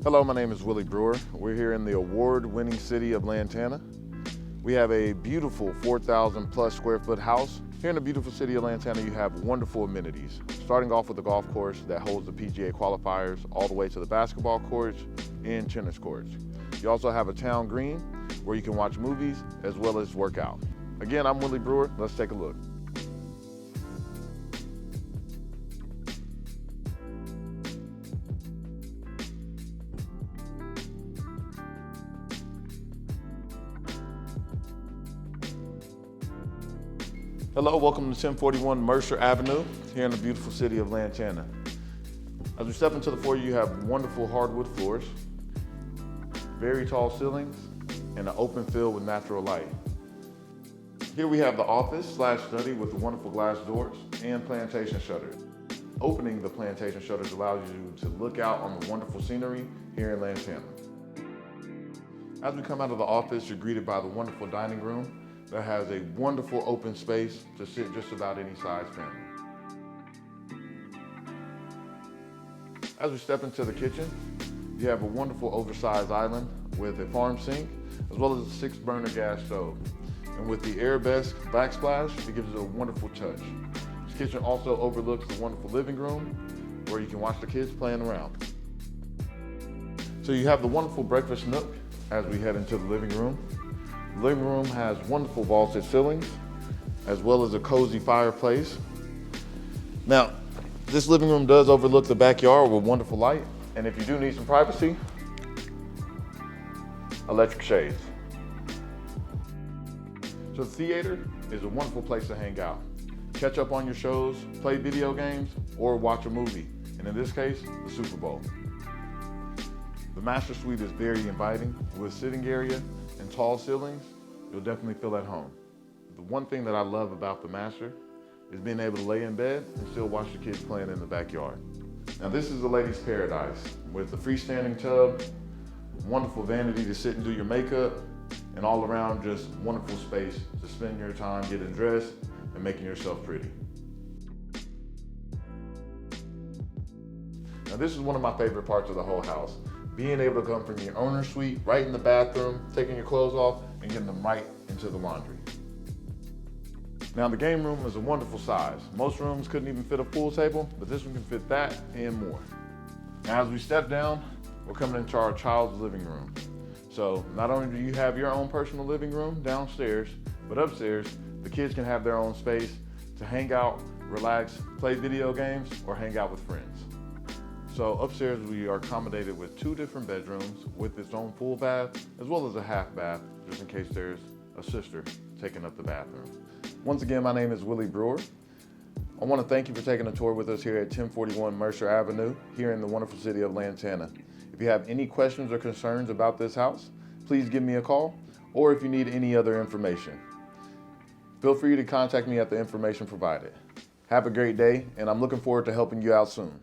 Hello, my name is Willie Brewer. We're here in the award-winning city of Lantana. We have a beautiful 4,000 plus square foot house. Here in the beautiful city of Lantana, you have wonderful amenities. Starting off with the golf course that holds the PGA qualifiers all the way to the basketball courts and tennis courts. You also have a town green where you can watch movies as well as work out. Again, I'm Willie Brewer. Let's take a look. Hello, welcome to 1041 Mercer Avenue here in the beautiful city of Lantana. As we step into the foyer, you have wonderful hardwood floors, very tall ceilings, and an open field with natural light. Here we have the office/study with the wonderful glass doors and plantation shutters. Opening the plantation shutters allows you to look out on the wonderful scenery here in Lantana. As we come out of the office, you're greeted by the wonderful dining room that has a wonderful open space to sit just about any size family. As we step into the kitchen, you have a wonderful oversized island with a farm sink, as well as a 6-burner gas stove. And with the Arabesque backsplash, it gives it a wonderful touch. This kitchen also overlooks the wonderful living room where you can watch the kids playing around. So you have the wonderful breakfast nook as we head into the living room. The living room has wonderful vaulted ceilings, as well as a cozy fireplace. Now, this living room does overlook the backyard with wonderful light, and if you do need some privacy, electric shades. So the theater is a wonderful place to hang out. Catch up on your shows, play video games, or watch a movie, and in this case, the Super Bowl. The master suite is very inviting with sitting area and tall ceilings. You'll definitely feel at home. The one thing that I love about the master is being able to lay in bed and still watch the kids playing in the backyard. Now this is the ladies' paradise with the freestanding tub, wonderful vanity to sit and do your makeup, and all around just wonderful space to spend your time getting dressed and making yourself pretty. Now this is one of my favorite parts of the whole house. Being able to come from your owner's suite right in the bathroom, taking your clothes off, and getting them right into the laundry. Now the game room is a wonderful size. Most rooms couldn't even fit a pool table, but this one can fit that and more. Now as we step down, we're coming into our child's living room. So not only do you have your own personal living room downstairs, but upstairs, the kids can have their own space to hang out, relax, play video games, or hang out with friends. So upstairs we are accommodated with 2 different bedrooms with its own full bath, as well as a half bath, just in case there's a sister taking up the bathroom. Once again, my name is Willie Brewer. I want to thank you for taking a tour with us here at 1041 Mercer Avenue, here in the wonderful city of Lantana. If you have any questions or concerns about this house, please give me a call, or if you need any other information, feel free to contact me at the information provided. Have a great day, and I'm looking forward to helping you out soon.